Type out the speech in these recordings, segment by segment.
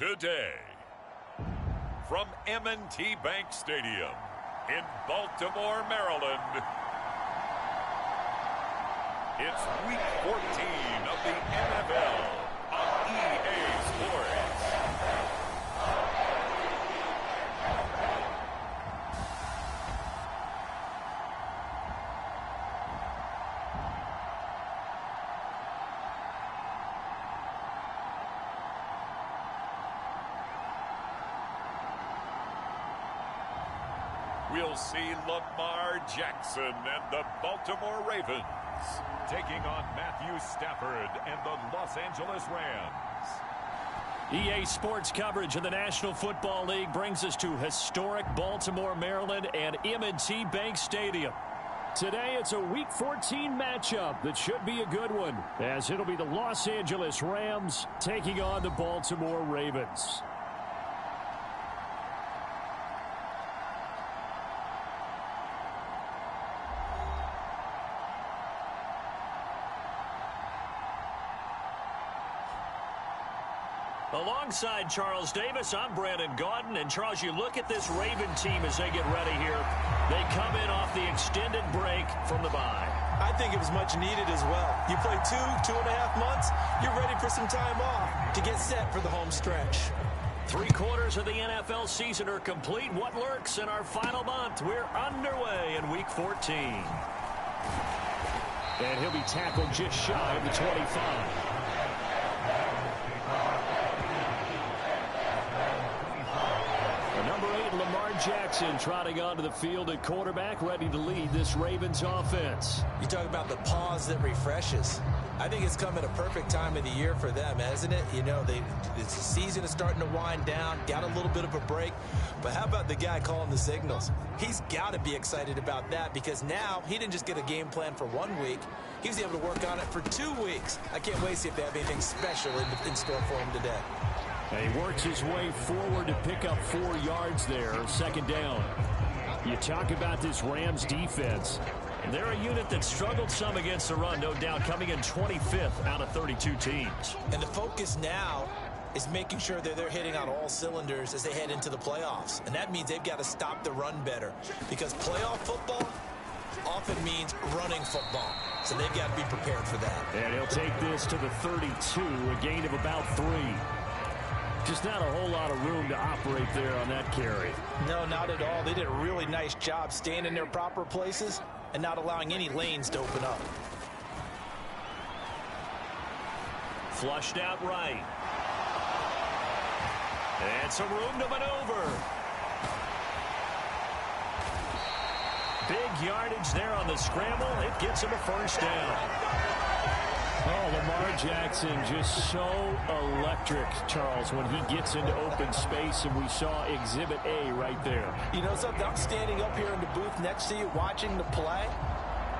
today. From M&T Bank Stadium in Baltimore, Maryland, it's Week 14 of the NFL on EA Sports. We'll see Lamar Jackson and the Baltimore Ravens taking on Matthew Stafford and the Los Angeles Rams. EA Sports coverage of the National Football League brings us to historic Baltimore, Maryland and M&T Bank Stadium. Today it's a Week 14 matchup that should be a good one, as it'll be the Los Angeles Rams taking on the Baltimore Ravens. Alongside Charles Davis, I'm Brandon Gaudin. And Charles, you look at this Raven team as they get ready here. They come in off the extended break from the bye. I think it was much needed as well. You play 2.5 months, you're ready for some time off to get set for the home stretch. 3/4 of the NFL season are complete. What lurks in our final month? We're underway in Week 14. And he'll be tackled just shy of the 25. Lamar Jackson trotting onto the field at quarterback, ready to lead this Ravens offense. You talk about the pause that refreshes. I think it's come at a perfect time of the year for them, hasn't it? You know, the season is starting to wind down, got a little bit of a break. But how about the guy calling the signals? He's got to be excited about that, because now he didn't just get a game plan for 1 week. He was able to work on it for 2 weeks. I can't wait to see if they have anything special in store for him today. And he works his way forward to pick up 4 yards there, second down. You talk about this Rams defense. They're a unit that struggled some against the run, no doubt, coming in 25th out of 32 teams. And the focus now is making sure that they're hitting on all cylinders as they head into the playoffs. And that means they've got to stop the run better, because playoff football often means running football. So they've got to be prepared for that. And he'll take this to the 32, a gain of about 3. Just not a whole lot of room to operate there on that carry. No, not at all. They did a really nice job staying in their proper places and not allowing any lanes to open up. Flushed out right. And some room to maneuver. Big yardage there on the scramble. It gets him a first down. Oh, Lamar Jackson just so electric, Charles, when he gets into open space, and we saw Exhibit A right there. You know something? I'm standing up here in the booth next to you watching the play.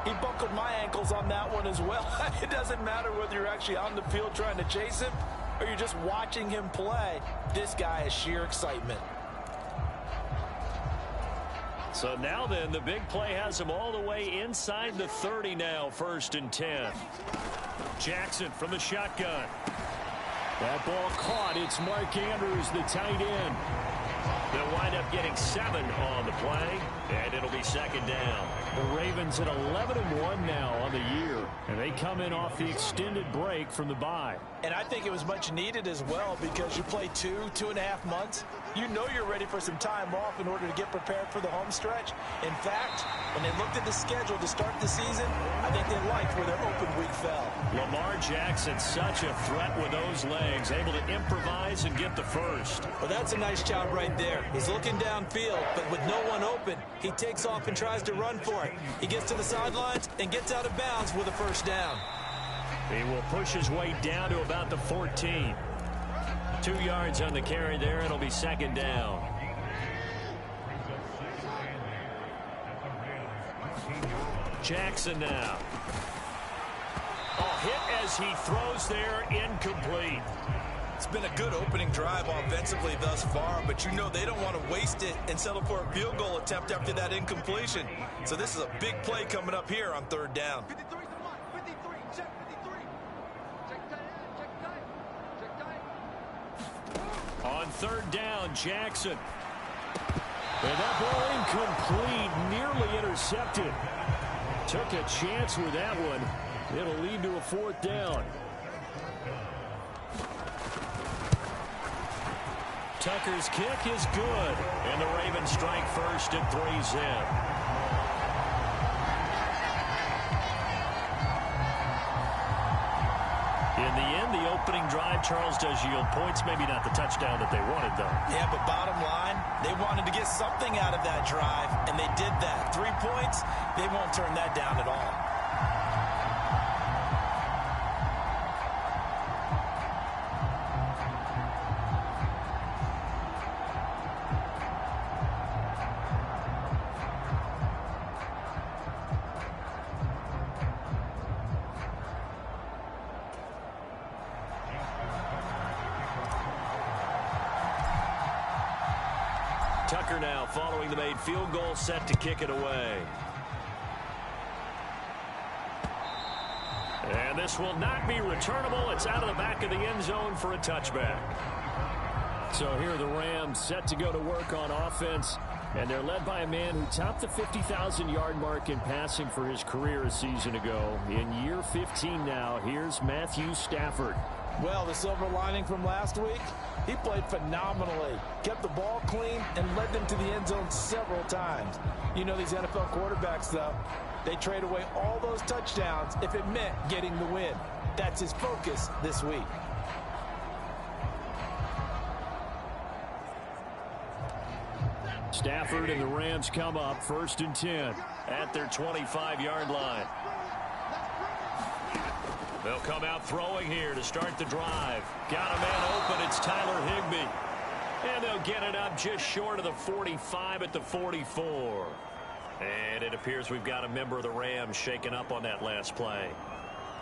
He buckled my ankles on that one as well. It doesn't matter whether you're actually on the field trying to chase him or you're just watching him play. This guy is sheer excitement. So now then, the big play has him all the way inside the 30 now, 1st and 10. Jackson from the shotgun. That ball caught. It's Mark Andrews, the tight end. They'll wind up getting 7 on the play, and it'll be second down. The Ravens at 11-1 now on the year, and they come in off the extended break from the bye. And I think it was much needed as well, because you play 2.5 months. You know you're ready for some time off in order to get prepared for the home stretch. In fact, when they looked at the schedule to start the season, I think they liked where their open week fell. Lamar Jackson, such a threat with those legs, able to improvise and get the first. Well, that's a nice job right there. He's looking downfield, but with no one open, he takes off and tries to run for it. He gets to the sidelines and gets out of bounds with a first down. He will push his way down to about the 14. 2 yards on the carry there. It'll be second down. Jackson now. Oh, hit as he throws there, incomplete. It's been a good opening drive offensively thus far, but you know they don't want to waste it and settle for a field goal attempt after that incompletion. So this is a big play coming up here on 3rd down. third down. Jackson. And that ball incomplete, nearly intercepted. Took a chance with that one. It'll lead to a fourth down. Tucker's kick is good. And the Ravens strike first and 3's in. In the end, the opening drive, Charles, does yield points. Maybe not the touchdown that they wanted, though. Yeah, but bottom line, they wanted to get something out of that drive, and they did that. 3 points, they won't turn that down at all. Tucker now following the made field goal, set to kick it away. And this will not be returnable. It's out of the back of the end zone for a touchback. So here are the Rams set to go to work on offense. And they're led by a man who topped the 50,000-yard mark in passing for his career a season ago. In year 15 now, here's Matthew Stafford. Well, the silver lining from last week, he played phenomenally. Kept the ball clean and led them to the end zone several times. You know these NFL quarterbacks, though, they trade away all those touchdowns if it meant getting the win. That's his focus this week. Stafford and the Rams come up 1st and 10 at their 25-yard line. They'll come out throwing here to start the drive. Got a man open. It's Tyler Higbee. And they'll get it up just short of the 45 at the 44. And it appears we've got a member of the Rams shaken up on that last play.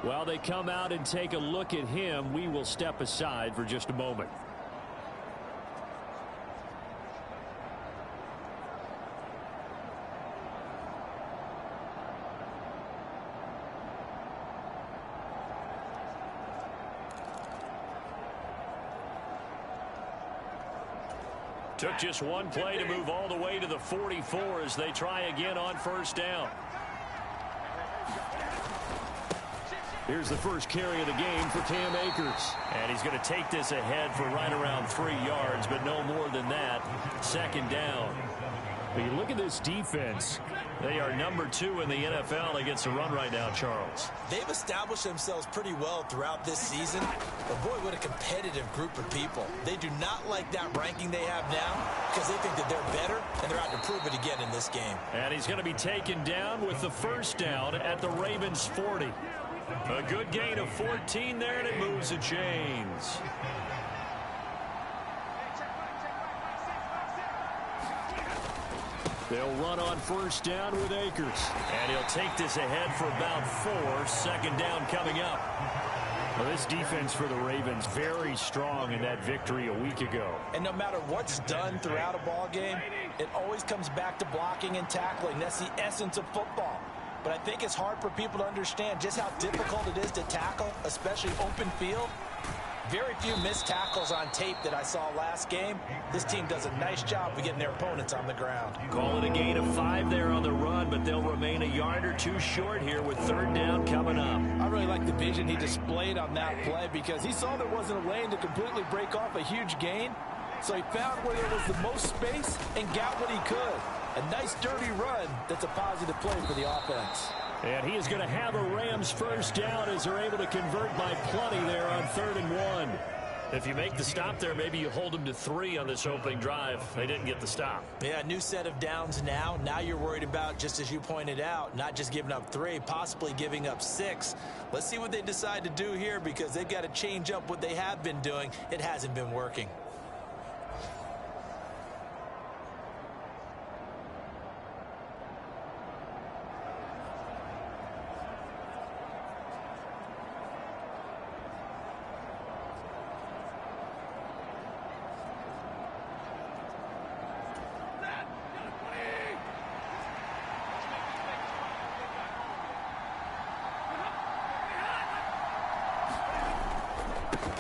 While they come out and take a look at him, we will step aside for just a moment. Took just one play to move all the way to the 44 as they try again on 1st down. Here's the first carry of the game for Cam Akers. And he's going to take this ahead for right around 3 yards, but no more than that. 2nd down. But you look at this defense. They are number 2 in the NFL against the run right now, Charles. They've established themselves pretty well throughout this season. But boy, what a competitive group of people. They do not like that ranking they have now because they think that they're better, and they're out to prove it again in this game. And he's going to be taken down with the 1st down at the Ravens 40. A good gain of 14 there, and it moves the chains. They'll run on 1st down with Akers. And he'll take this ahead for about 4. 2nd down coming up. Well, this defense for the Ravens very strong in that victory a week ago. And no matter what's done throughout a ball game, it always comes back to blocking and tackling. That's the essence of football. But I think it's hard for people to understand just how difficult it is to tackle, especially open field. Very few missed tackles on tape that I saw last game. This team does a nice job of getting their opponents on the ground. Call it a gain of 5 there on the run, but they'll remain a yard or 2 short here with 3rd down coming up. I really like the vision he displayed on that play because he saw there wasn't a lane to completely break off a huge gain. So he found where there was the most space and got what he could. A nice dirty run that's a positive play for the offense. And he is going to have a Rams 1st down as they're able to convert by plenty there on 3rd and 1. If you make the stop there, maybe you hold them to 3 on this opening drive. They didn't get the stop. Yeah, new set of downs now. Now you're worried about, just as you pointed out, not just giving up 3, possibly giving up 6. Let's see what they decide to do here because they've got to change up what they have been doing. It hasn't been working.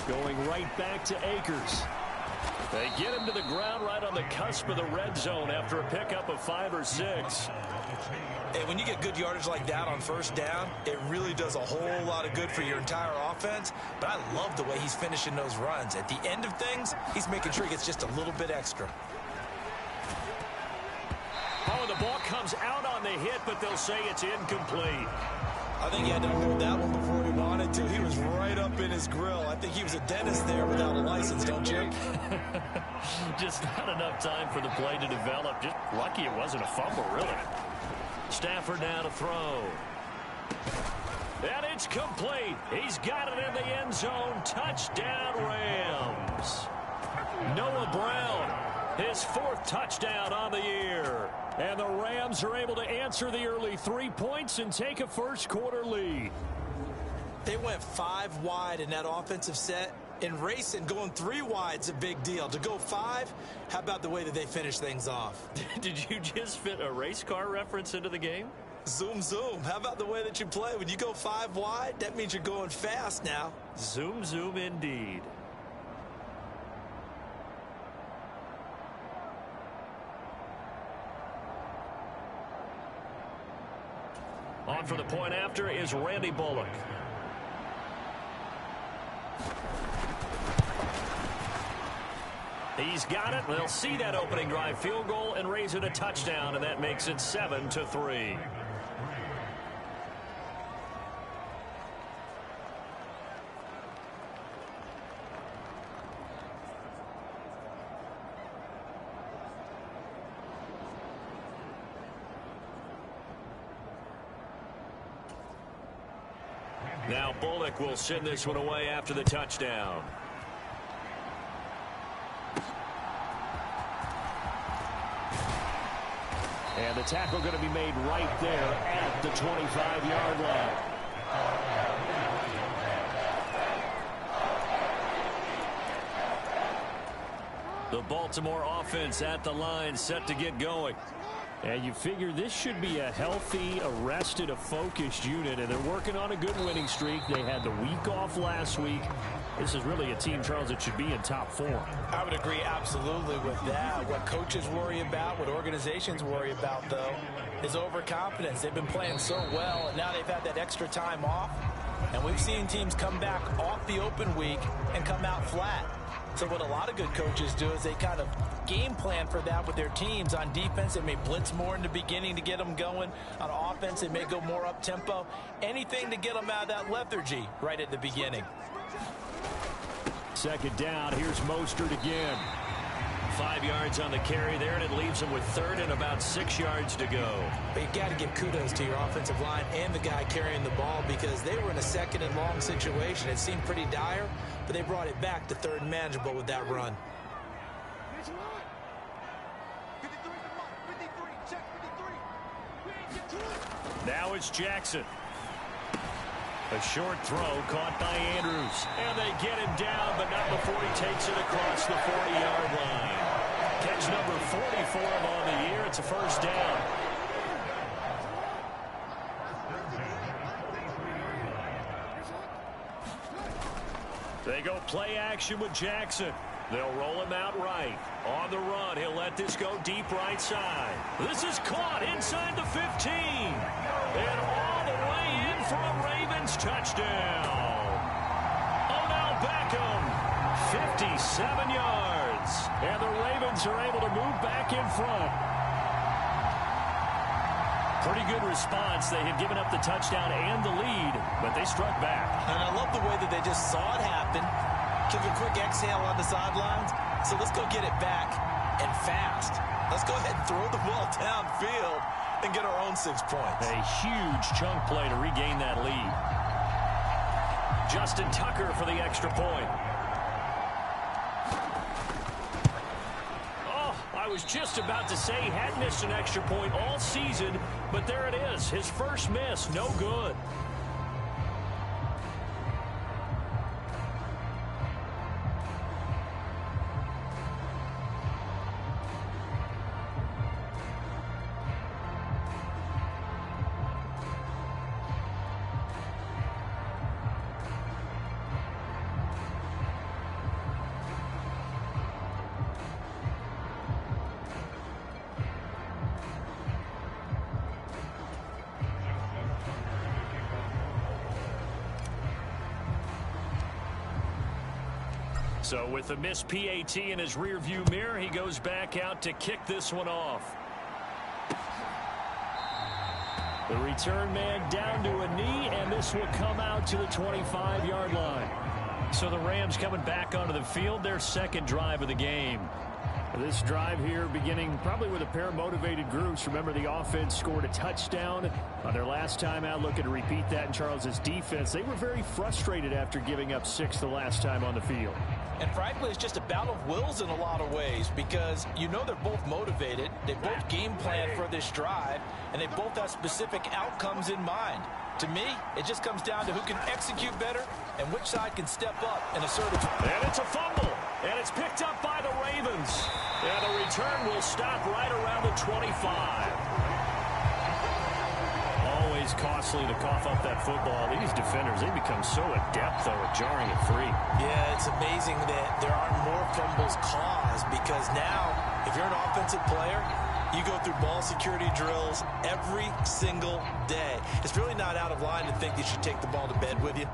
Going right back to Akers. They get him to the ground right on the cusp of the red zone after a pickup of 5 or 6. Hey, when you get good yardage like that on first down, it really does a whole lot of good for your entire offense. But I love the way he's finishing those runs. At the end of things, he's making sure he gets just a little bit extra. Oh, the ball comes out on the hit, but they'll say it's incomplete. I think he had to hold that one before he wanted to. He was right up in his grill. I think he was a dentist there without a license, don't you? Just not enough time for the play to develop. Just lucky it wasn't a fumble, really. Stafford now to throw. And it's complete. He's got it in the end zone. Touchdown, Rams. Noah Brown, his 4th touchdown on the year. And the Rams are able to answer the early 3 points and take a first-quarter lead. They went 5 wide in that offensive set. In racing, going 3 wide's a big deal. To go 5, how about the way that they finish things off? Did you just fit a race car reference into the game? Zoom, zoom. How about the way that you play? When you go 5 wide, that means you're going fast now. Zoom, zoom indeed. On for the point after is Randy Bullock. He's got it. They'll see that opening drive field goal and raise it a touchdown, and that makes it 7-3. Now Bullock will send this one away after the touchdown. And the tackle going to be made right there at the 25-yard line. The Baltimore offense at the line, set to get going. And you figure this should be a healthy, arrested, a focused unit, and they're working on a good winning streak. They had the week off last week. This is really a team, Charles, that should be in top form. I would agree absolutely with that. What coaches worry about, what organizations worry about, though, is overconfidence. They've been playing so well, and now they've had that extra time off. And we've seen teams come back off the open week and come out flat. So what a lot of good coaches do is they kind of game plan for that with their teams. On defense, they may blitz more in the beginning to get them going. On offense, they may go more up-tempo. Anything to get them out of that lethargy right at the beginning. Second down, here's Mostert again. 5 yards on the carry there, and it leaves him with 3rd and about 6 yards to go. But you got to give kudos to your offensive line and the guy carrying the ball, because they were in a 2nd and long situation. It seemed pretty dire, but they brought it back to 3rd and manageable with that run. Now it's Jackson. A short throw caught by Andrews. And they get him down, but not before he takes it across the 40-yard line. Catch number 40 for him on the year. It's a first down. They go play action with Jackson. They'll roll him out right. On the run, he'll let this go deep right side. This is caught inside the 15. And all the way in for a Ravens touchdown. Odell Beckham, 57 yards. And the Ravens are able to move back in front. Pretty good response. They had given up the touchdown and the lead, but they struck back. And I love the way that they just saw it happen. Took a quick exhale on the sidelines. So let's go get it back, and fast. Let's go ahead and throw the ball downfield and get our own 6 points. A huge chunk play to regain that lead. Justin Tucker for the extra point. Oh, I was just about to say he had missed an extra point all season, but there it is. His first miss, no good. So with the missed PAT in his rearview mirror, he goes back out to kick this one off. The return man down to a knee, and this will come out to the 25-yard line. So the Rams coming back onto the field, their second drive of the game. This drive here beginning probably with a pair of motivated groups. Remember, the offense scored a touchdown on their last time out. Looking to repeat that in Charles's defense. They were very frustrated after giving up 6 the last time on the field. And frankly, it's just a battle of wills in a lot of ways because you know they're both motivated. They both game plan for this drive, and they both have specific outcomes in mind. To me, it just comes down to who can execute better and which side can step up and assert its... And it's a fumble, and it's picked up by the Ravens. And the return will stop right around the 25. Always costly to cough up that football. These defenders, they become so adept, though, at jarring it free. Yeah, it's amazing that there aren't more fumbles caused because now, if you're an offensive player, you go through ball security drills every single day. It's really not out of line to think you should take the ball to bed with you.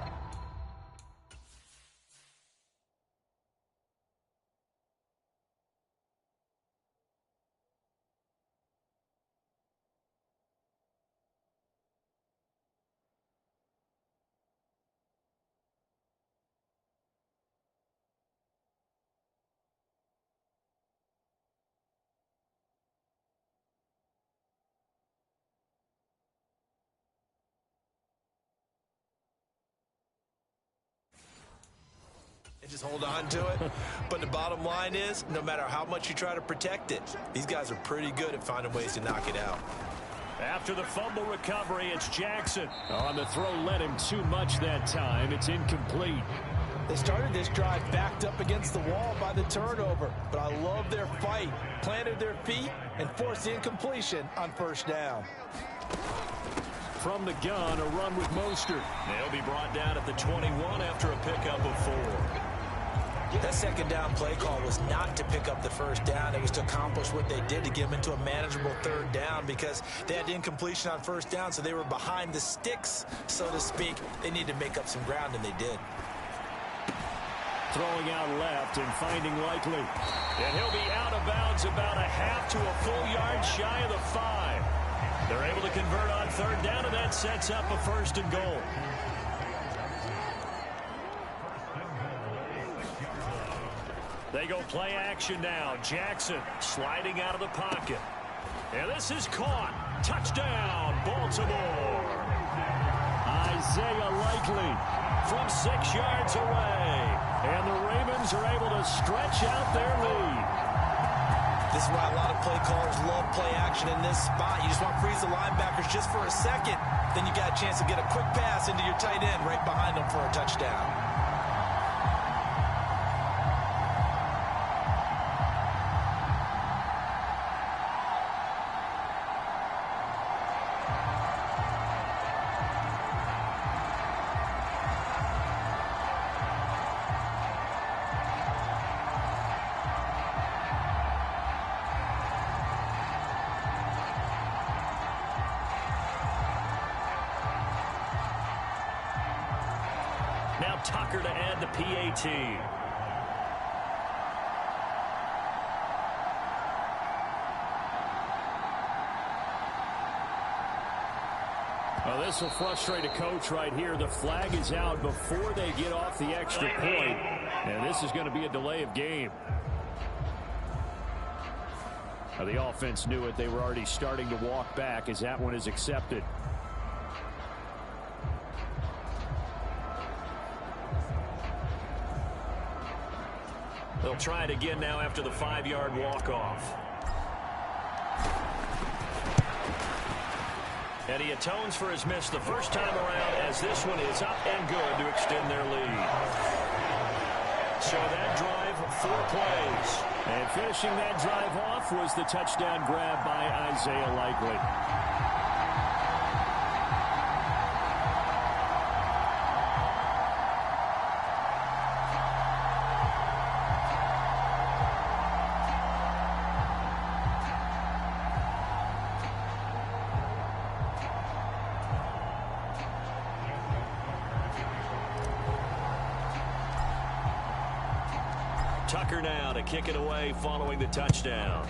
And just hold on to it. But the bottom line is, no matter how much you try to protect it, these guys are pretty good at finding ways to knock it out. After the fumble recovery, it's Jackson. On the throw, led him too much that time. It's incomplete. They started this drive backed up against the wall by the turnover, but I love their fight. Planted their feet and forced the incompletion on first down. From the gun, a run with Mostert. They'll be brought down at the 21 after a pickup of 4. That second down play call was not to pick up the first down. It was to accomplish what they did to get them into a manageable third down because they had incompletion on first down, so they were behind the sticks, so to speak. They needed to make up some ground, and they did. Throwing out left and finding Likely. And he'll be out of bounds about a half to a full yard shy of the 5. They're able to convert on third down, and that sets up a 1st and goal. They go play action now. Jackson sliding out of the pocket. And this is caught. Touchdown, Baltimore. Isaiah Likely from 6 yards away. And the Ravens are able to stretch out their lead. This is why a lot of play callers love play action in this spot. You just want to freeze the linebackers just for a second. Then you got a chance to get a quick pass into your tight end right behind them for a touchdown. Now Tucker to add the PAT. Well, this will frustrate a coach right here. The flag is out before they get off the extra point, and this is going to be a delay of game. Now, the offense knew it. They were already starting to walk back as that one is accepted. They'll try it again now after the 5-yard walk-off. And he atones for his miss the first time around as this one is up and good to extend their lead. So that drive, 4 plays. And finishing that drive off was the touchdown grab by Isaiah Likely. Tucker now to kick it away following the touchdown.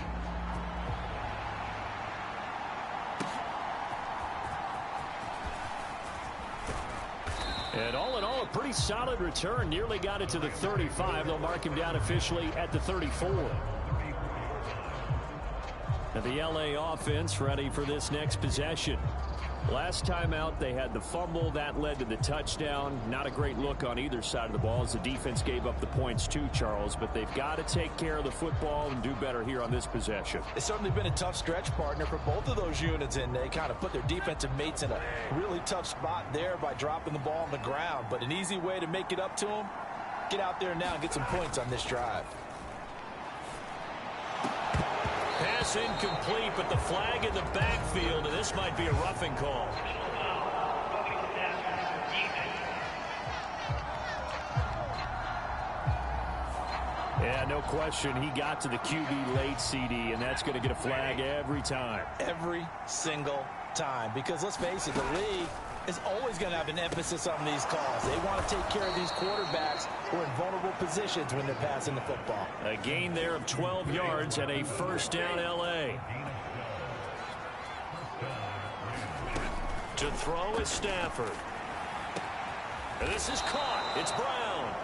And all in all, a pretty solid return. Nearly got it to the 35. They'll mark him down officially at the 34. And the LA offense ready for this next possession. Last time out, they had the fumble. That led to the touchdown. Not a great look on either side of the ball as the defense gave up the points too, Charles. But they've got to take care of the football and do better here on this possession. It's certainly been a tough stretch, partner, for both of those units, and they kind of put their defensive mates in a really tough spot there by dropping the ball on the ground. But an easy way to make it up to them, get out there now and get some points on this drive. Pass incomplete, but the flag in the backfield, and this might be a roughing call. Yeah, no question. He got to the QB late, CD, and that's going to get a flag every time. Every single time. Because let's face it, the league is always going to have an emphasis on these calls. They want to take care of these quarterbacks who are in vulnerable positions when they're passing the football. A gain there of 12 yards and a first down, LA. To throw is Stafford. And this is caught. It's Brown.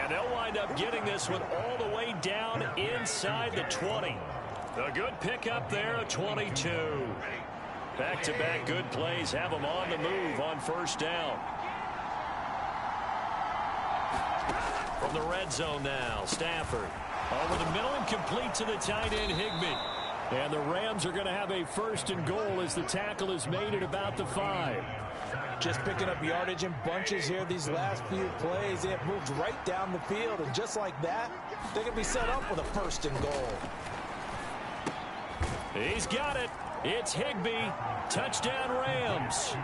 And they'll wind up getting this one all the way down inside the 20. A good pickup there at 22. Back-to-back good plays have them on the move on first down. From the red zone now, Stafford. Over the middle and complete to the tight end, Higbee. And the Rams are going to have a first and goal as the tackle is made at about the 5. Just picking up yardage in bunches here these last few plays. They have moved right down the field, and just like that, they can be set up with a first and goal. He's got it. It's Higbee. Touchdown, Rams.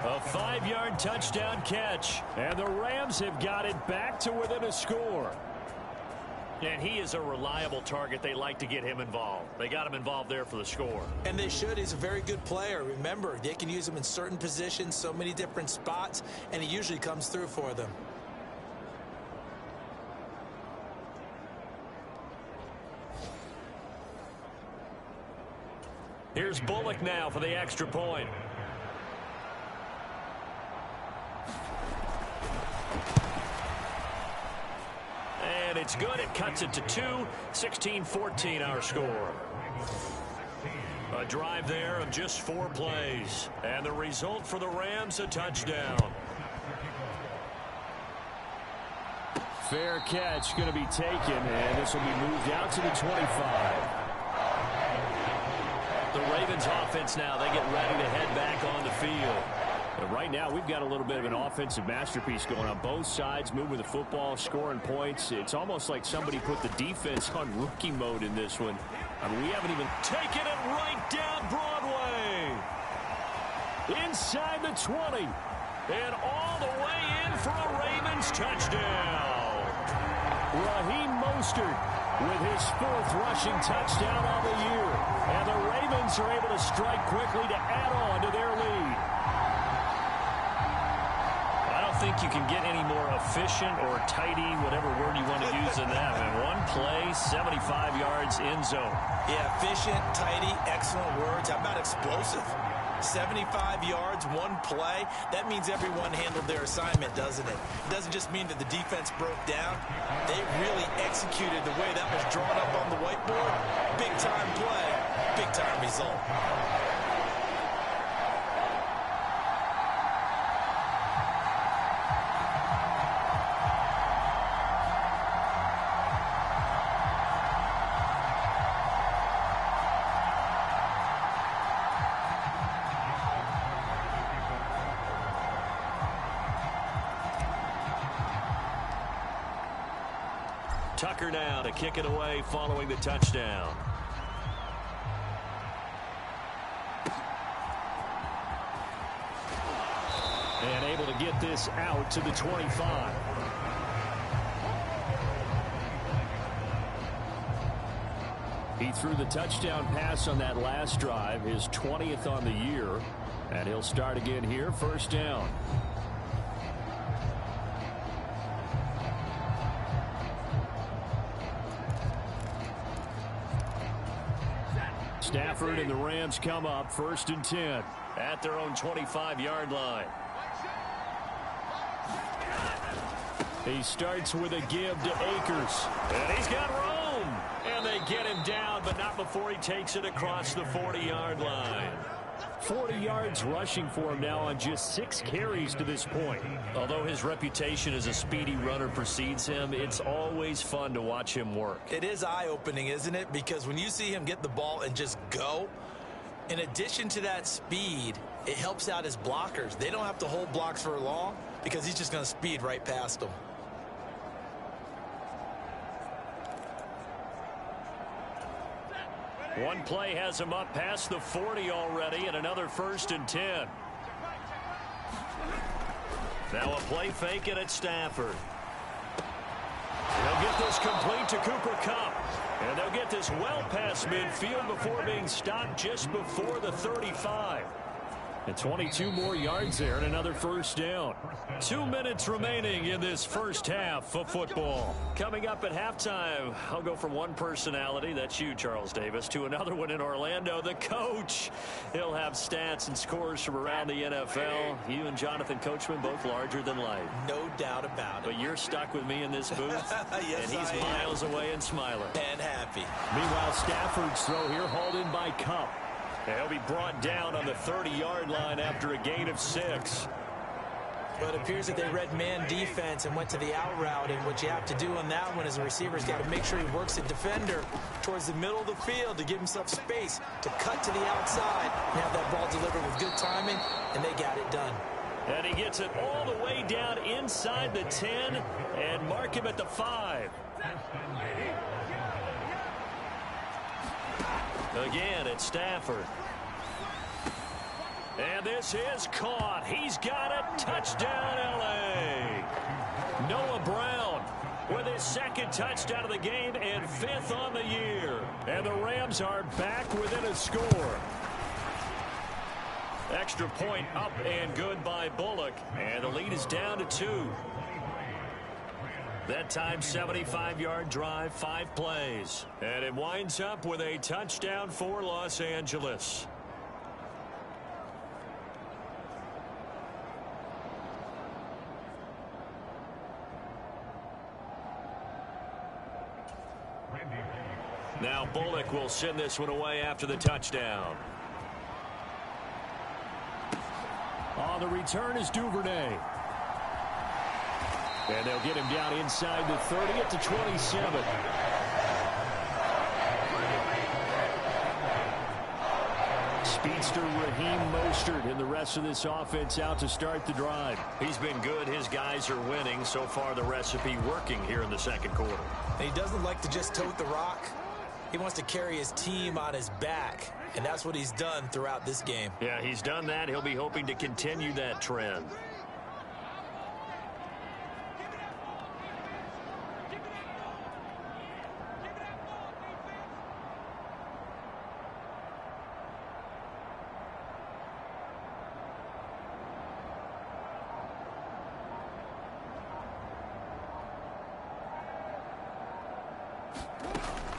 A 5-yard touchdown catch. And the Rams have got it back to within a score. And he is a reliable target. They like to get him involved. They got him involved there for the score. And they should. He's a very good player. Remember, they can use him in certain positions, so many different spots, and he usually comes through for them. Here's Bullock now for the extra point. And it's good. It cuts it to 2. 16-14 our score. A drive there of just 4 plays. And the result for the Rams, a touchdown. Fair catch going to be taken, and this will be moved out to the 25. The Ravens offense now, they get ready to head back on the field. But right now, we've got a little bit of an offensive masterpiece going on both sides, moving the football, scoring points. It's almost like somebody put the defense on rookie mode in this one. I mean, we haven't even taken it right down Broadway. Inside the 20. And all the way in for a Ravens touchdown. Raheem Mostert with his 4th rushing touchdown of the year. And the Ravens are able to strike quickly to add on to their lead. I don't think you can get any more efficient or tidy, whatever word you want to use than that. And one play, 75 yards in zone. Yeah, efficient, tidy, excellent words. How about explosive? 75 yards, one play. That means everyone handled their assignment, doesn't it? It doesn't just mean that the defense broke down. They really executed the way that was drawn up on the whiteboard. Big-time play, big-time result. Tucker now to kick it away following the touchdown. And able to get this out to the 25. He threw the touchdown pass on that last drive, his 20th on the year. And he'll start again here, first down. Stafford and the Rams come up 1st and 10 at their own 25-yard line. He starts with a give to Akers. And he's got room. And they get him down, but not before he takes it across the 40-yard line. 40 yards rushing for him now on just 6 carries to this point. Although his reputation as a speedy runner precedes him, it's always fun to watch him work. It is eye-opening, isn't it? Because when you see him get the ball and just go, in addition to that speed, it helps out his blockers. They don't have to hold blocks for long because he's just going to speed right past them. One play has him up past the 40 already, and another 1st and 10. Now a play fake it at Stafford. They'll get this complete to Cooper Kupp. And they'll get this well past midfield before being stopped just before the 35. And 22 more yards there and another 1st down. 2 minutes remaining in this first half of football. Coming up at halftime, I'll go from one personality, that's you, Charles Davis, to another one in Orlando, the coach. He'll have stats and scores from around the NFL. You and Jonathan Coachman both larger than life. No doubt about it. But you're stuck with me in this booth. Yes, and he's miles away and smiling. And happy. Meanwhile, Stafford's throw here hauled in by Kupp. He'll be brought down on the 30-yard line after a gain of 6. But it appears that they read man defense and went to the out route. And what you have to do on that one as a receiver's got to make sure he works the defender towards the middle of the field to give himself space to cut to the outside and have that ball delivered with good timing, and they got it done. And he gets it all the way down inside the 10 and mark him at the 5. Again, it's Stafford. And this is caught. He's got it. Touchdown, L.A. Noah Brown with his 2nd touchdown of the game and 5th on the year. And the Rams are back within a score. Extra point up and good by Bullock. And the lead is down to 2. That time, 75-yard drive, 5 plays. And it winds up with a touchdown for Los Angeles. Now Bullock will send this one away after the touchdown. On the return is Duvernay. And they'll get him down inside the 30 at the 27. Speedster Raheem Mostert and the rest of this offense out to start the drive. He's been good. His guys are winning. So far, the recipe working here in the 2nd quarter. And he doesn't like to just tote the rock. He wants to carry his team on his back. And that's what he's done throughout this game. Yeah, he's done that. He'll be hoping to continue that trend.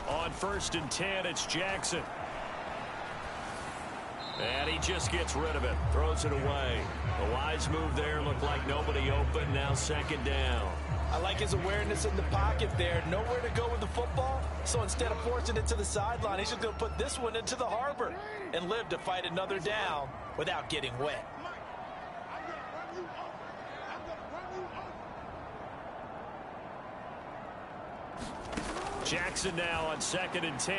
On 1st and 10, it's Jackson. And he just gets rid of it. Throws it away. A wise move there. Looked like nobody open. Now 2nd down. I like his awareness in the pocket there. Nowhere to go with the football. So instead of forcing it to the sideline, he's just going to put this one into the harbor and live to fight another down without getting wet. Jackson now on 2nd and 10.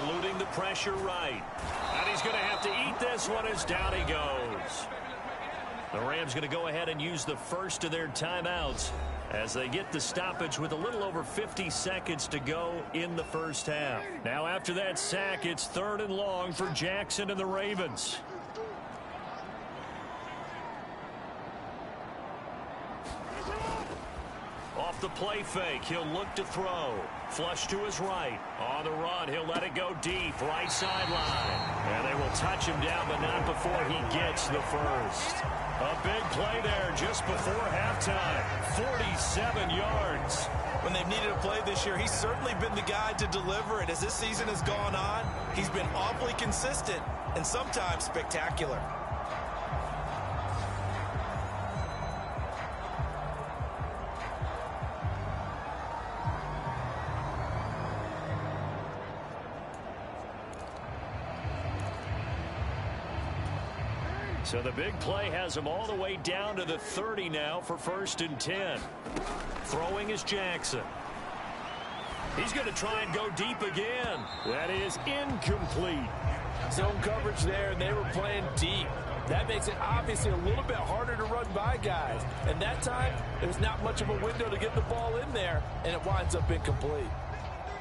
Eluding the pressure right. And he's going to have to eat this one as down he goes. The Rams going to go ahead and use the first of their timeouts as they get the stoppage with a little over 50 seconds to go in the first half. Now after that sack, it's 3rd and long for Jackson and the Ravens. Off the play fake. He'll look to throw. Flush to his right. On the run, he'll let it go deep. Right sideline. And they will touch him down, but not before he gets the first. A big play there just before halftime. 47 yards. When they've needed a play this year, he's certainly been the guy to deliver it. As this season has gone on, he's been awfully consistent and sometimes spectacular. So the big play has him all the way down to the 30 now for 1st and 10. Throwing is Jackson. He's going to try and go deep again. That is incomplete. Zone coverage there, and they were playing deep. That makes it obviously a little bit harder to run by guys. And that time, there's not much of a window to get the ball in there, and it winds up incomplete.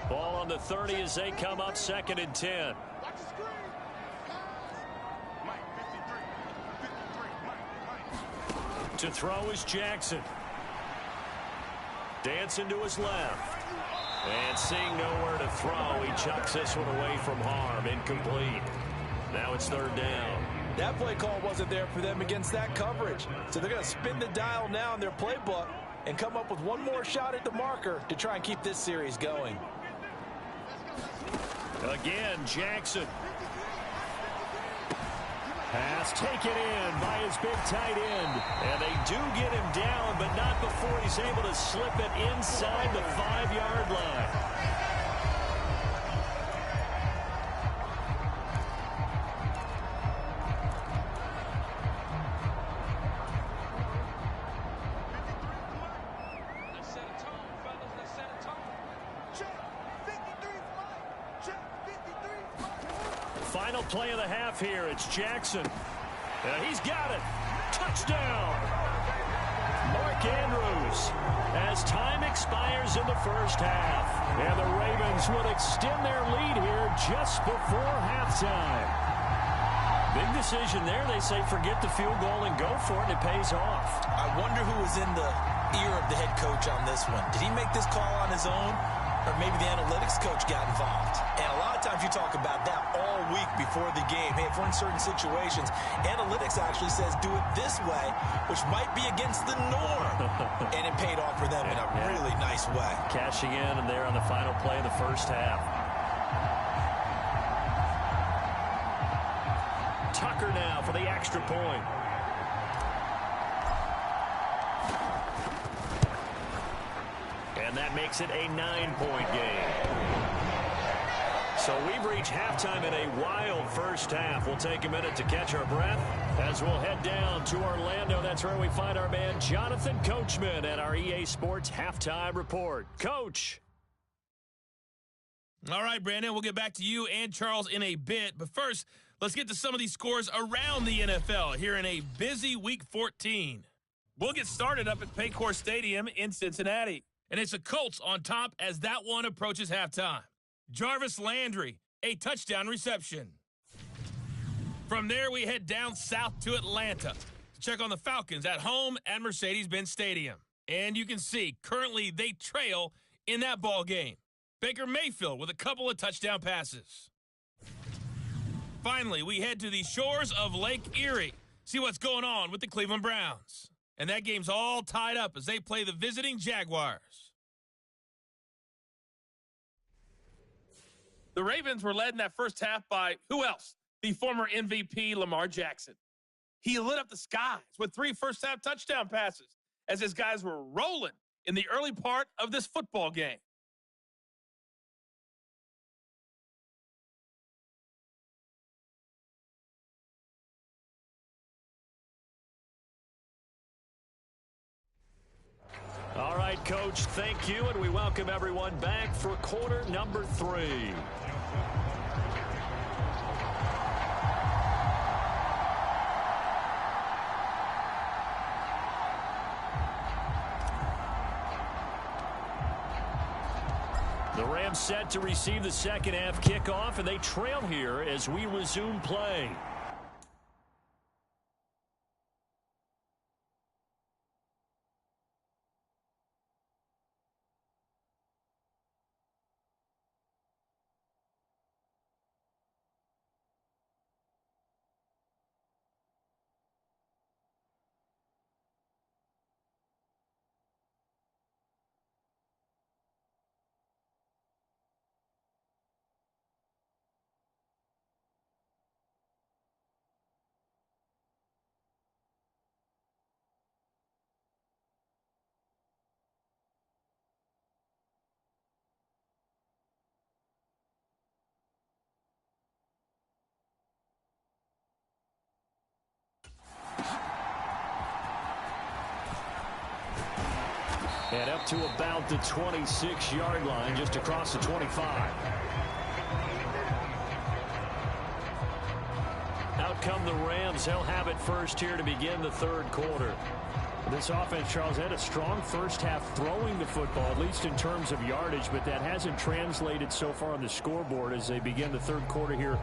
Ball on the 30 as they come up 2nd and 10. To throw is Jackson. Dancing to his left. And seeing nowhere to throw, he chucks this one away from harm. Incomplete. Now it's 3rd down. That play call wasn't there for them against that coverage. So they're going to spin the dial now in their playbook and come up with one more shot at the marker to try and keep this series going. Again, Jackson. Pass taken in by his big tight end. And they do get him down, but not before he's able to slip it inside the 5-yard line. Final play of the half here. It's Jackson. He's got it. Touchdown. Mark Andrews. As time expires in the first half. And the Ravens will extend their lead here just before halftime. Big decision there. They say forget the field goal and go for it. It pays off. I wonder who was in the ear of the head coach on this one. Did he make this call on his own? Or maybe the analytics coach got involved. And a lot of times you talk about that all week before the game. Hey, if we're in certain situations, analytics actually says do it this way, which might be against the norm. And it paid off for them in a really nice way. Cashing in and there on the final play of the first half. Tucker now for the extra point. And that makes it a 9-point game. So we've reached halftime in a wild first half. We'll take a minute to catch our breath as we'll head down to Orlando. That's where we find our man Jonathan Coachman at our EA Sports Halftime Report. Coach. All right, Brandon, we'll get back to you and Charles in a bit. But first, let's get to some of these scores around the NFL here in a busy Week 14. We'll get started up at Paycor Stadium in Cincinnati. And it's the Colts on top as that one approaches halftime. Jarvis Landry, a touchdown reception. From there, we head down south to Atlanta to check on the Falcons at home at Mercedes-Benz Stadium. And you can see, currently they trail in that ball game. Baker Mayfield with a couple of touchdown passes. Finally, we head to the shores of Lake Erie. See what's going on with the Cleveland Browns. And that game's all tied up as they play the visiting Jaguars. The Ravens were led in that first half by who else? The former MVP, Lamar Jackson. He lit up the skies with 3 first-half touchdown passes as his guys were rolling in the early part of this football game. All right, Coach, thank you, and we welcome everyone back for quarter number 3. The Rams set to receive the second half kickoff, and they trail here as we resume play. And up to about the 26-yard line, just across the 25. Out come the Rams. They'll have it first here to begin the third quarter. This offense, Charles, had a strong first half throwing the football, at least in terms of yardage, but that hasn't translated so far on the scoreboard as they begin the third quarter here.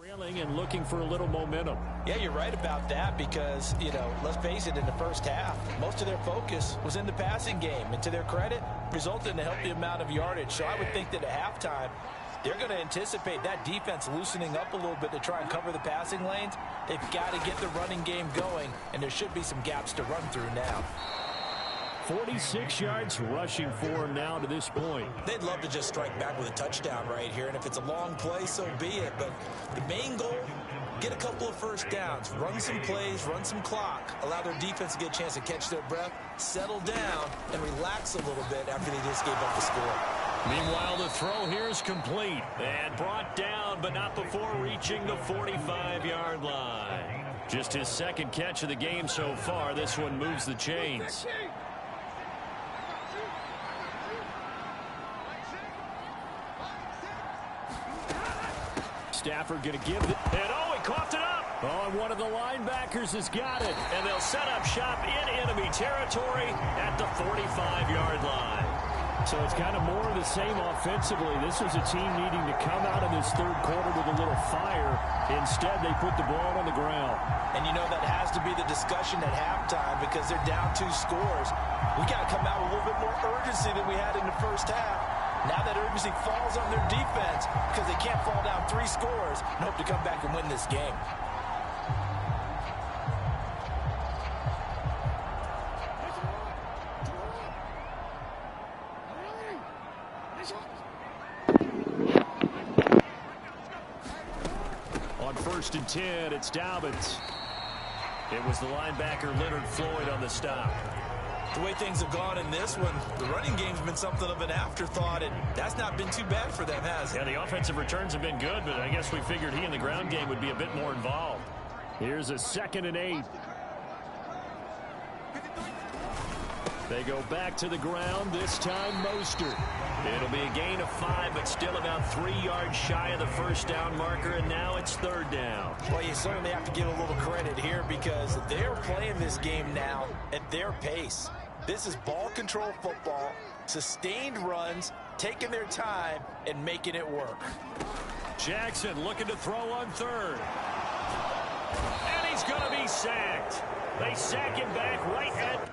Trailing and looking for a little momentum. Yeah, you're right about that because, let's face it, in the first half, most of their focus was in the passing game. And to their credit, resulted in a healthy amount of yardage. So I would think that at halftime, they're going to anticipate that defense loosening up a little bit to try and cover the passing lanes. They've got to get the running game going, and there should be some gaps to run through now. 46 yards rushing for him now to this point. They'd love to just strike back with a touchdown right here, and if it's a long play, so be it. But the main goal, get a couple of first downs, run some plays, run some clock, allow their defense to get a chance to catch their breath, settle down, and relax a little bit after they just gave up the score. Meanwhile, the throw here is complete and brought down, but not before reaching the 45-yard line. Just his second catch of the game so far. This one moves the chains. Stafford going to give it. And he coughed it up. Oh, and one of the linebackers has got it. And they'll set up shop in enemy territory at the 45-yard line. So it's kind of more of the same offensively. This was a team needing to come out in this third quarter with a little fire. Instead, they put the ball on the ground. And that has to be the discussion at halftime because they're down 2 scores. We got to come out with a little bit more urgency than we had in the first half. Now that urgency falls on their defense because they can't fall down 3 scores and hope to come back and win this game. On 1st and 10, it's Dobbins. It was the linebacker Leonard Floyd on the stop. The way things have gone in this one, the running game's been something of an afterthought, and that's not been too bad for them, has it? Yeah, the offensive returns have been good, but I guess we figured he in the ground game would be a bit more involved. Here's a 2nd and 8. They go back to the ground, this time Mostert. It'll be a gain of 5, but still about 3 yards shy of the first down marker, and now it's 3rd down. Well, you certainly have to give a little credit here because they're playing this game now at their pace. This is ball control football, sustained runs, taking their time, and making it work. Jackson looking to throw on 3rd. And he's going to be sacked. They sack him back right at...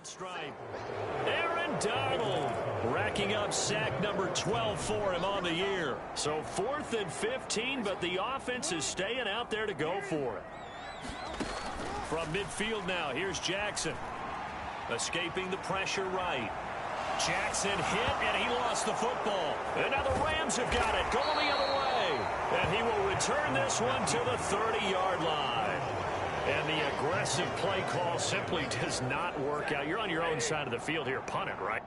stripe. Aaron Donald racking up sack number 12 for him on the year. So 4th and 15, but the offense is staying out there to go for it. From midfield now, here's Jackson. Escaping the pressure right. Jackson hit, and he lost the football. And now the Rams have got it, going the other way. And he will return this one to the 30-yard line. And the aggressive play call simply does not work out. You're on your own side of the field here. Punt it, right?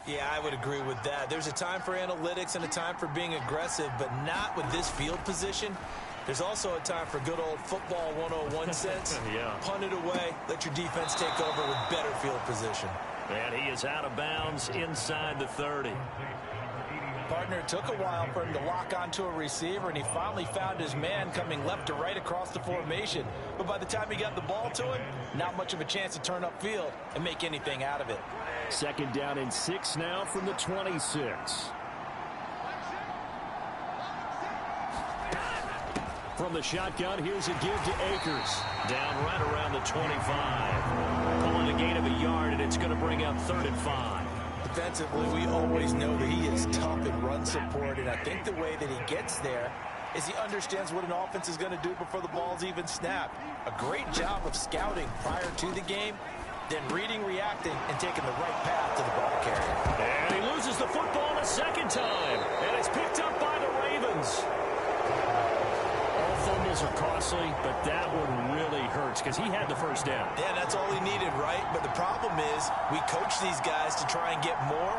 Yeah, I would agree with that. There's a time for analytics and a time for being aggressive, but not with this field position. There's also a time for good old football 101 sense. Yeah. Punt it away, let your defense take over with better field position. And he is out of bounds inside the 30. Partner, it took a while for him to lock onto a receiver, and he finally found his man coming left to right across the formation. But by the time he got the ball to him, not much of a chance to turn upfield and make anything out of it. 2nd down and 6 now from the 26. From the shotgun, here's a give to Akers. Down right around the 25. Pulling a gain of a yard, and it's going to bring up 3rd and 5. Defensively, we always know that he is tough in run support, and I think the way that he gets there is he understands what an offense is going to do before the ball's even snapped. A great job of scouting prior to the game, then reading, reacting, and taking the right path to the ball carrier. And he loses the football a 2nd time, and it's picked up by the Ravens. All fumbles are costly, but that one really hurts because he had the 1st down. Yeah, that's all he needed, right? But the problem is we coach these guys to try and get more,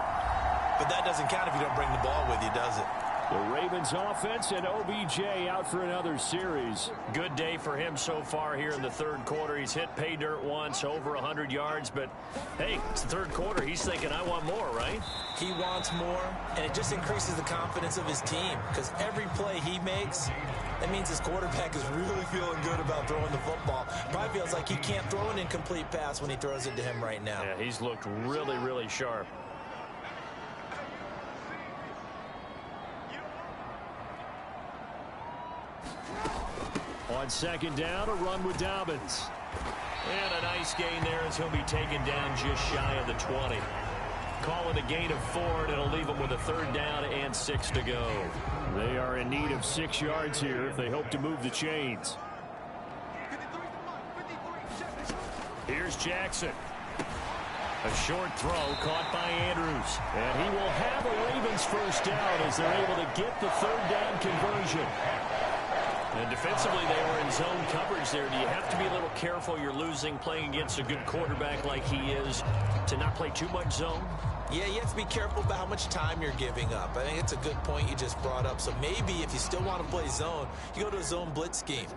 but that doesn't count if you don't bring the ball with you, does it? The Ravens offense and OBJ out for another series. Good day for him so far here in the 3rd quarter. He's hit pay dirt once, over 100 yards, but hey, it's the 3rd quarter. He's thinking, I want more, right? He wants more, and it just increases the confidence of his team because every play he makes, that means his quarterback is really feeling good about throwing the football. Probably feels like he can't throw an incomplete pass when he throws it to him right now. Yeah, he's looked really, really sharp. On 2nd down, a run with Dobbins. And a nice gain there as he'll be taken down just shy of the 20. Call it a gain of 4, and it'll leave them with a 3rd down and 6 to go. They are in need of 6 yards here if they hope to move the chains. Here's Jackson. A short throw caught by Andrews. And he will have a Ravens 1st down as they're able to get the 3rd down conversion. And defensively, they were in zone coverage there. Do you have to be a little careful? You're losing playing against a good quarterback like he is to not play too much zone? Yeah, you have to be careful about how much time you're giving up. I think it's a good point you just brought up. So maybe if you still want to play zone, you go to a zone blitz scheme.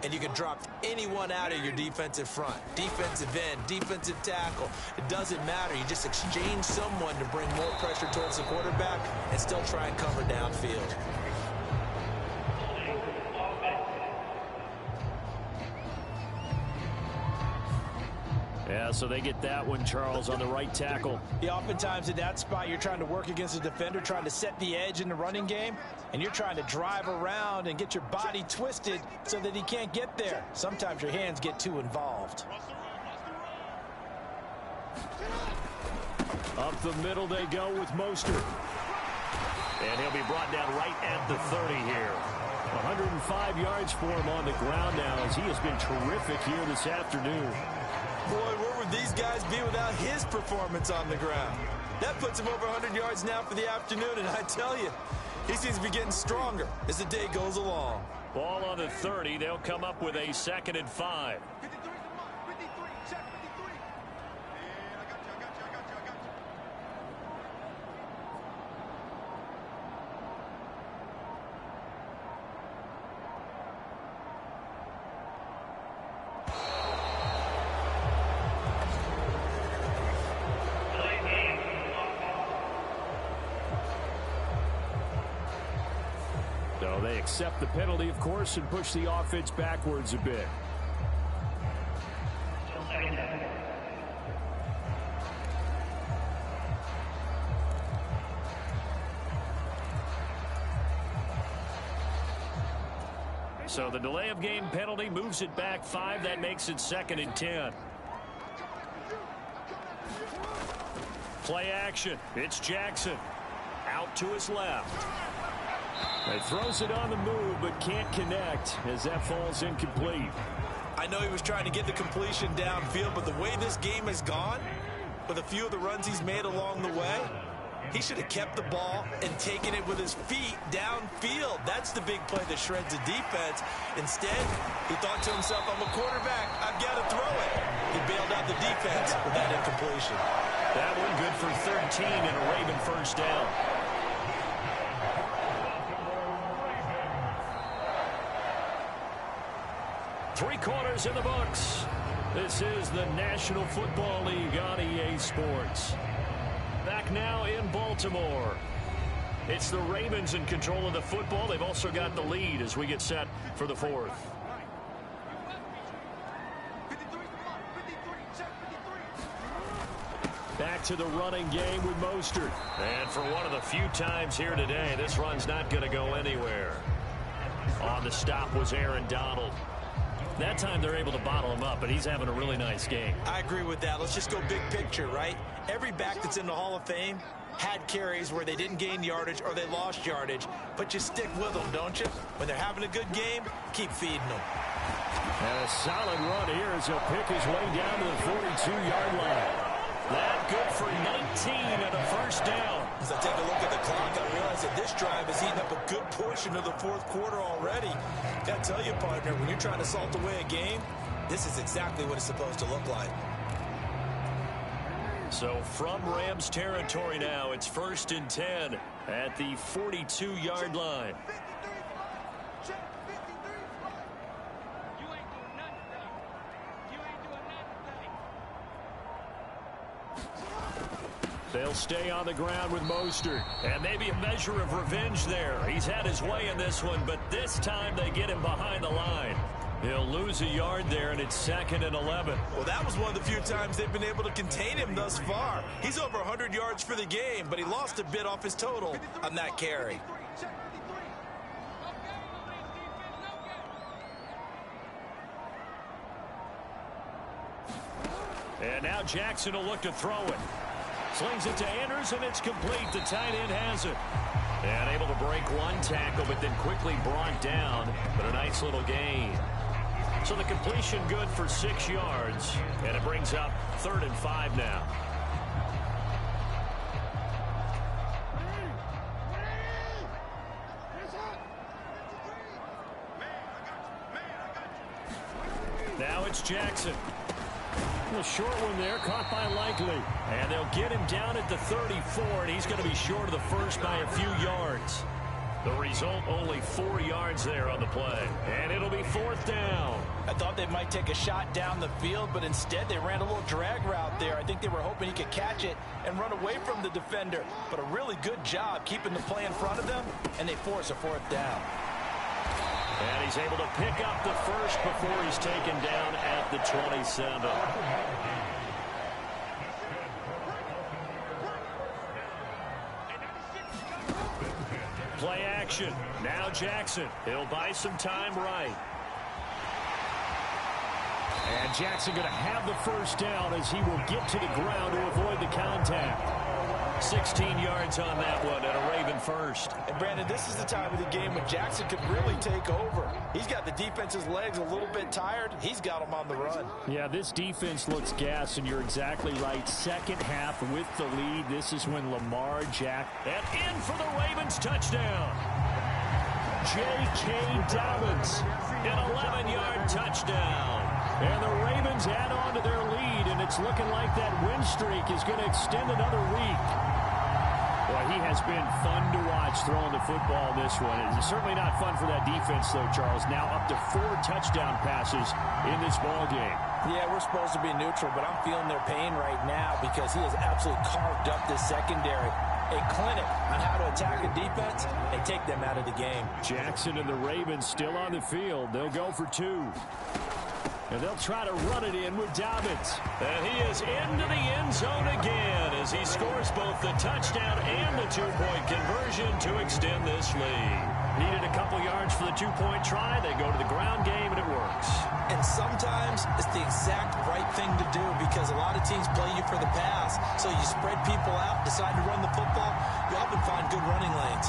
And you can drop anyone out of your defensive front. Defensive end, defensive tackle. It doesn't matter. You just exchange someone to bring more pressure towards the quarterback and still try and cover downfield. Yeah, so they get that one, Charles, on the right tackle. Yeah, oftentimes in that spot, you're trying to work against a defender, trying to set the edge in the running game, and you're trying to drive around and get your body twisted so that he can't get there. Sometimes your hands get too involved. Up the middle they go with Mostert. And he'll be brought down right at the 30 here. 105 yards for him on the ground now as he has been terrific here this afternoon. Boy, where would these guys be without his performance on the ground? That puts him over 100 yards now for the afternoon, and I tell you, he seems to be getting stronger as the day goes along. Ball on the 30. They'll come up with a 2nd and 5. So they accept the penalty, of course, and push the offense backwards a bit. So the delay of game penalty moves it back 5. That makes it 2nd and 10. Play action. It's Jackson. Out to his left. He throws it on the move, but can't connect as that falls incomplete. I know he was trying to get the completion downfield, but the way this game has gone, with a few of the runs he's made along the way, he should have kept the ball and taken it with his feet downfield. That's the big play that shreds the defense. Instead, he thought to himself, I'm a quarterback. I've got to throw it. He bailed out the defense with that incompletion. That one good for 13 and a Raven first down. Three quarters in the books. This is the National Football League on EA Sports. Back now in Baltimore. It's the Ravens in control of the football. They've also got the lead as we get set for the fourth. Back to the running game with Mostert. And for one of the few times here today, this run's not going to go anywhere. On the stop was Aaron Donald. That time they're able to bottle him up, but he's having a really nice game. I agree with that. Let's just go big picture, right? Every back that's in the Hall of Fame had carries where they didn't gain yardage or they lost yardage, but you stick with them, don't you? When they're having a good game, keep feeding them. And a solid run here as he'll pick his way down to the 42-yard line. That good for 19 and a first down. As I take a look at the clock, I realize that this drive has eaten up a good portion of the fourth quarter already. Got to tell you, partner, when you're trying to salt away a game, this is exactly what it's supposed to look like. So from Rams territory now, it's 1st and 10 at the 42-yard line. They'll stay on the ground with Mostert. And maybe a measure of revenge there. He's had his way in this one, but this time they get him behind the line. He'll lose a yard there, and it's 2nd and 11. Well, that was one of the few times they've been able to contain him thus far. He's over 100 yards for the game, but he lost a bit off his total on that carry. And now Jackson will look to throw it. Slings it to Anders, and it's complete. The tight end has it. And able to break one tackle, but then quickly brought down. But a nice little gain. So the completion good for 6 yards. And it brings up 3rd and 5 now. Now it's Jackson. A short one there, caught by Likely. And they'll get him down at the 34, and he's going to be short of the first by a few yards. The result, only 4 yards there on the play. And it'll be 4th down. I thought they might take a shot down the field, but instead they ran a little drag route there. I think they were hoping he could catch it and run away from the defender. But a really good job keeping the play in front of them, and they force a 4th down. And he's able to pick up the first before he's taken down at the 27. Play action. Now Jackson. He'll buy some time right. And Jackson going to have the first down as he will get to the ground to avoid the contact. 16 yards on that one and a Raven first. And Brandon, this is the time of the game when Jackson could really take over. He's got the defense's legs a little bit tired. He's got them on the run. Yeah, this defense looks gassed, and you're exactly right. Second half with the lead. This is when Lamar Jack. And in for the Ravens touchdown. J.K. Dobbins, an 11-yard touchdown. And the Ravens add on to their lead, and it's looking like that win streak is going to extend another week. Boy, he has been fun to watch throwing the football this one. It's certainly not fun for that defense, though, Charles. Now up to 4 touchdown passes in this ball game. Yeah, we're supposed to be neutral, but I'm feeling their pain right now because he has absolutely carved up this secondary. A clinic on how to attack a defense and take them out of the game. Jackson and the Ravens still on the field. They'll go for 2. And they'll try to run it in with Dobbins. And he is into the end zone again as he scores both the touchdown and the 2-point conversion to extend this lead. Needed a couple yards for the 2-point try. They go to the ground game, and it works. And sometimes it's the exact right thing to do because a lot of teams play you for the pass. So you spread people out, decide to run the football, you often find good running lanes.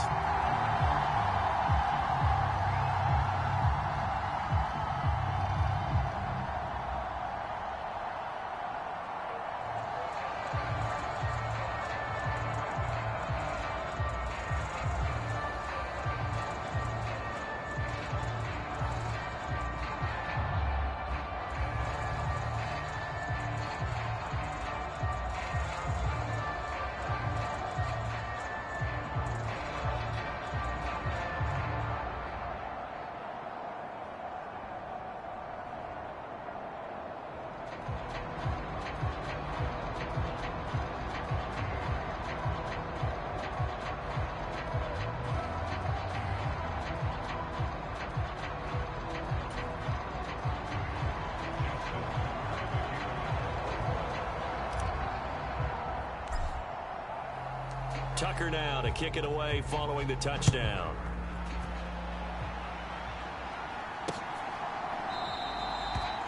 Tucker now to kick it away following the touchdown.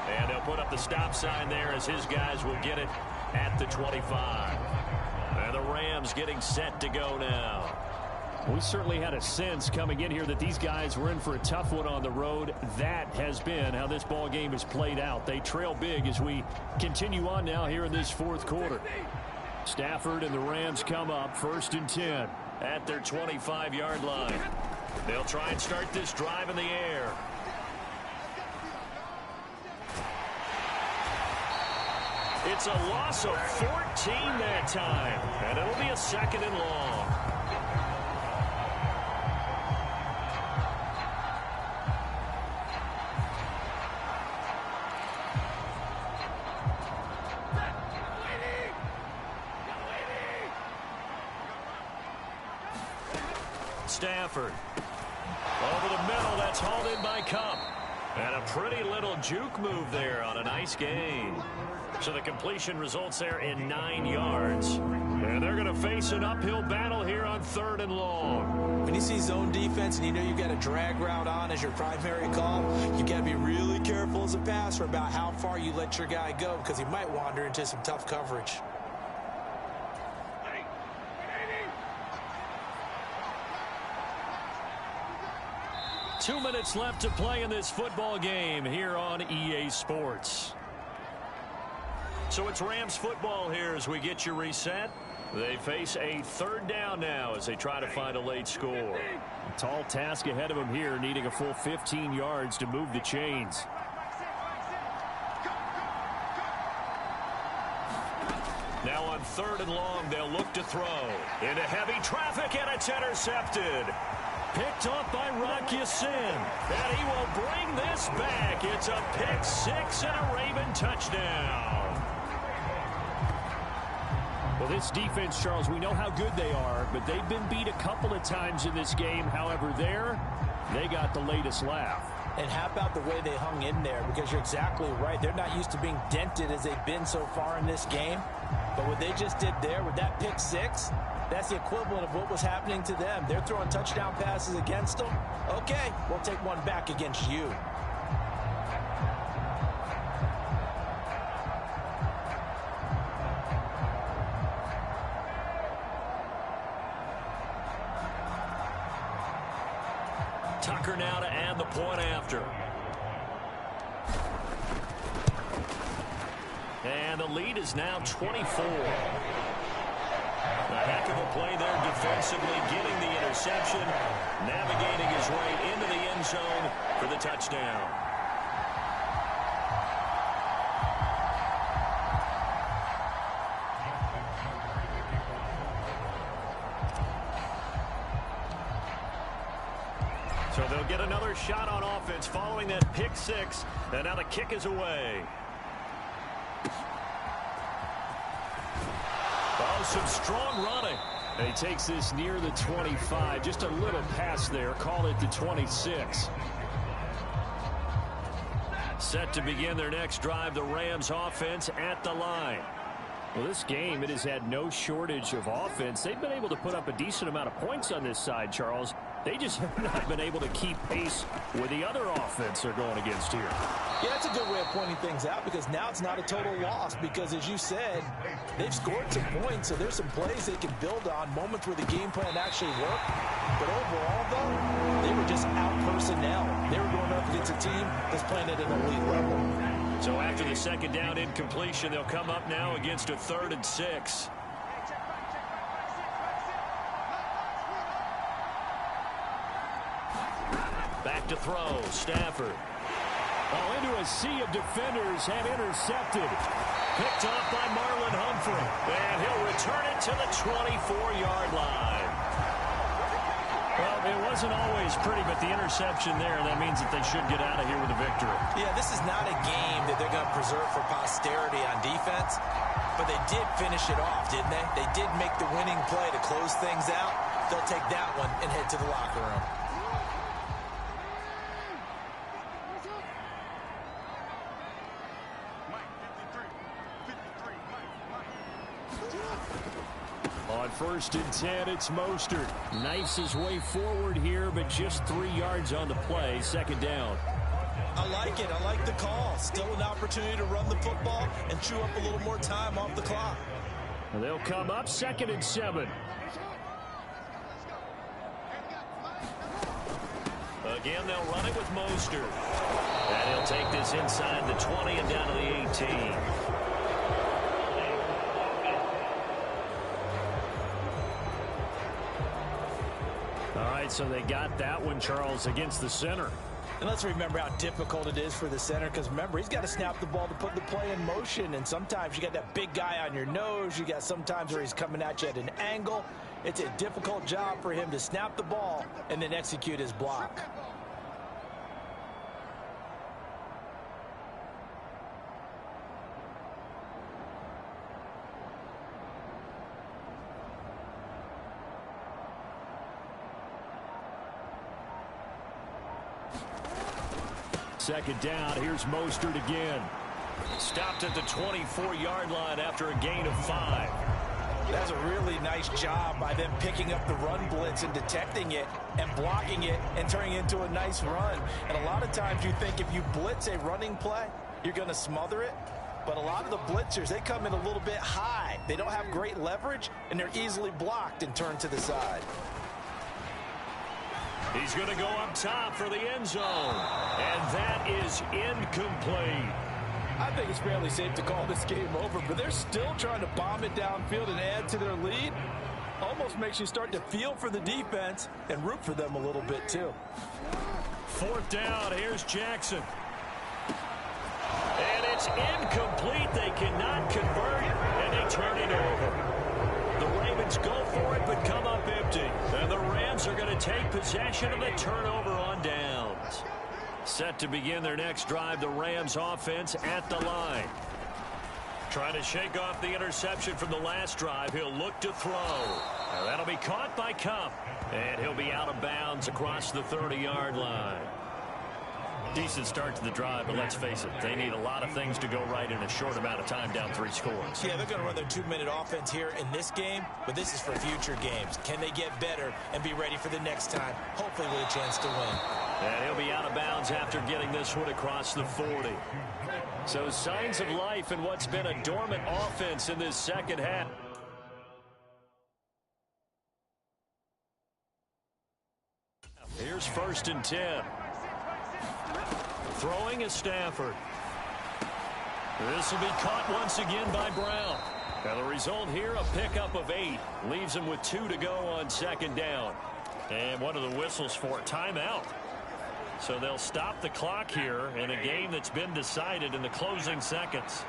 And they'll put up the stop sign there as his guys will get it at the 25. And the Rams getting set to go now. We certainly had a sense coming in here that these guys were in for a tough one on the road. That has been how this ball game has played out. They trail big as we continue on now here in this fourth quarter. Stafford and the Rams come up 1st and 10 at their 25-yard line. They'll try and start this drive in the air. It's a loss of 14 that time, and it'll be a 2nd and long. Stafford. Over the middle, that's hauled in by Cup. And a pretty little juke move there on a nice gain. So the completion results there in 9 yards. And they're going to face an uphill battle here on 3rd and long. When you see zone defense and you know you've got a drag route on as your primary call, you got to be really careful as a passer about how far you let your guy go because he might wander into some tough coverage. Two minutes left to play in this football game here on EA Sports. So it's Rams football here as we get you reset. They face a 3rd down now as they try to find a late score. A tall task ahead of them here, needing a full 15 yards to move the chains. Now on 3rd and long, they'll look to throw. Into heavy traffic, and it's intercepted. Picked off by Wk14. And he will bring this back. It's a pick 6 and a Raven touchdown. Well, this defense, Charles, we know how good they are, but they've been beat a couple of times in this game. However, they got the latest laugh. And how about the way they hung in there? Because you're exactly right. They're not used to being dented as they've been so far in this game. But what they just did there with that pick 6, that's the equivalent of what was happening to them. They're throwing touchdown passes against them. Okay, we'll take one back against you. Tucker now to add the point after. And the lead is now 24. A heck of a play there defensively, getting the interception, navigating his way into the end zone for the touchdown. So they'll get another shot on offense following that pick 6, and now the kick is away. Oh, some strong running. He takes this near the 25. Just a little pass there. Call it the 26. Set to begin their next drive, the Rams offense at the line. Well, this game, it has had no shortage of offense. They've been able to put up a decent amount of points on this side, Charles. They just have not been able to keep pace with the other offense they're going against here. Yeah, that's a good way of pointing things out because now it's not a total loss because, as you said, they've scored some points, so there's some plays they can build on, moments where the game plan actually worked. But overall, though, they were just out personnel. They were going up against a team that's playing at an elite level. So after the 2nd down incompletion, they'll come up now against a 3rd and 6. Back to throw, Stafford. Oh, into a sea of defenders and intercepted. Picked off by Marlon Humphrey. And he'll return it to the 24-yard line. Well, it wasn't always pretty, but the interception there, that means that they should get out of here with a victory. Yeah, this is not a game that they're going to preserve for posterity on defense, but they did finish it off, didn't they? They did make the winning play to close things out. They'll take that one and head to the locker room. On first and 10. It's Mostert. Knifes his way forward here, but just 3 yards on the play. Second down. I like it. I like the call. Still an opportunity to run the football and chew up a little more time off the clock. And they'll come up 2nd and 7. Again, they'll run it with Mostert. And he'll take this inside the 20 and down to the 18. All right, so they got that one, Charles, against the center. And let's remember how difficult it is for the center, because remember, he's got to snap the ball to put the play in motion, and sometimes you got that big guy on your nose. You got sometimes where he's coming at you at an angle. It's a difficult job for him to snap the ball and then execute his block. Second down, here's Mostert again. Stopped at the 24-yard line after a gain of 5. That's a really nice job by them picking up the run blitz and detecting it and blocking it and turning it into a nice run. And a lot of times you think if you blitz a running play, you're going to smother it. But a lot of the blitzers, they come in a little bit high. They don't have great leverage, and they're easily blocked and turned to the side. He's going to go up top for the end zone. And that is incomplete. I think it's fairly safe to call this game over, but they're still trying to bomb it downfield and add to their lead. Almost makes you start to feel for the defense and root for them a little bit, too. 4th down, here's Jackson. And it's incomplete. They cannot convert, and they turn it over. The Ravens go for it, but come up empty. And the Rams are going to take possession of the turnover on downs. Set to begin their next drive, the Rams offense at the line. Trying to shake off the interception from the last drive. He'll look to throw. Now that'll be caught by Cup. And he'll be out of bounds across the 30-yard line. Decent start to the drive, but let's face it, they need a lot of things to go right in a short amount of time, down 3 scores. Yeah, they're going to run their 2-minute offense here in this game, but this is for future games. Can they get better and be ready for the next time, hopefully with a chance to win? And he'll be out of bounds after getting this one across the 40. So signs of life in what's been a dormant offense in this second half. Here's 1st and 10. Throwing is Stafford. This will be caught once again by Brown. Now the result here, a pickup of 8. Leaves him with 2 to go on 2nd down. And one of the whistles for timeout. So they'll stop the clock here in a game that's been decided in the closing seconds.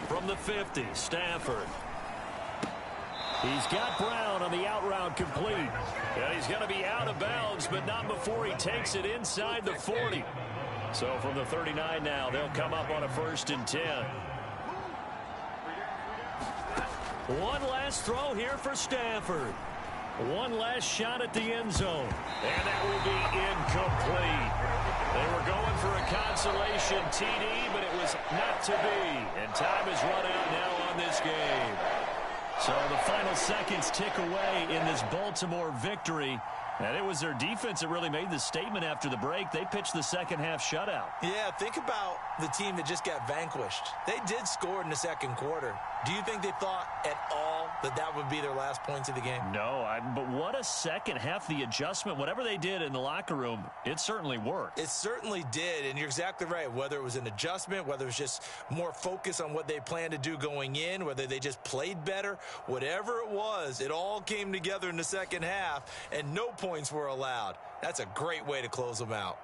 From the 50, Stafford. He's got Brown on the out route complete. And he's going to be out of bounds, but not before he takes it inside the 40. So from the 39 now, they'll come up on a 1st and 10. One last throw here for Stafford. One last shot at the end zone. And that will be incomplete. They were going for a consolation TD, but it was not to be. And time is run out now on this game. So the final seconds tick away in this Baltimore victory. And it was their defense that really made the statement after the break. They pitched the second half shutout. Yeah, think about the team that just got vanquished. They did score in the second quarter. Do you think they thought at all that that would be their last points of the game? No, but what a second half. The adjustment, whatever they did in the locker room, it certainly worked. It certainly did, and you're exactly right. Whether it was an adjustment, whether it was just more focus on what they planned to do going in, whether they just played better, whatever it was, it all came together in the second half, and no points were allowed. That's a great way to close them out.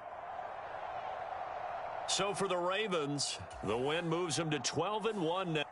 So for the Ravens, the win moves them to 12-1 now.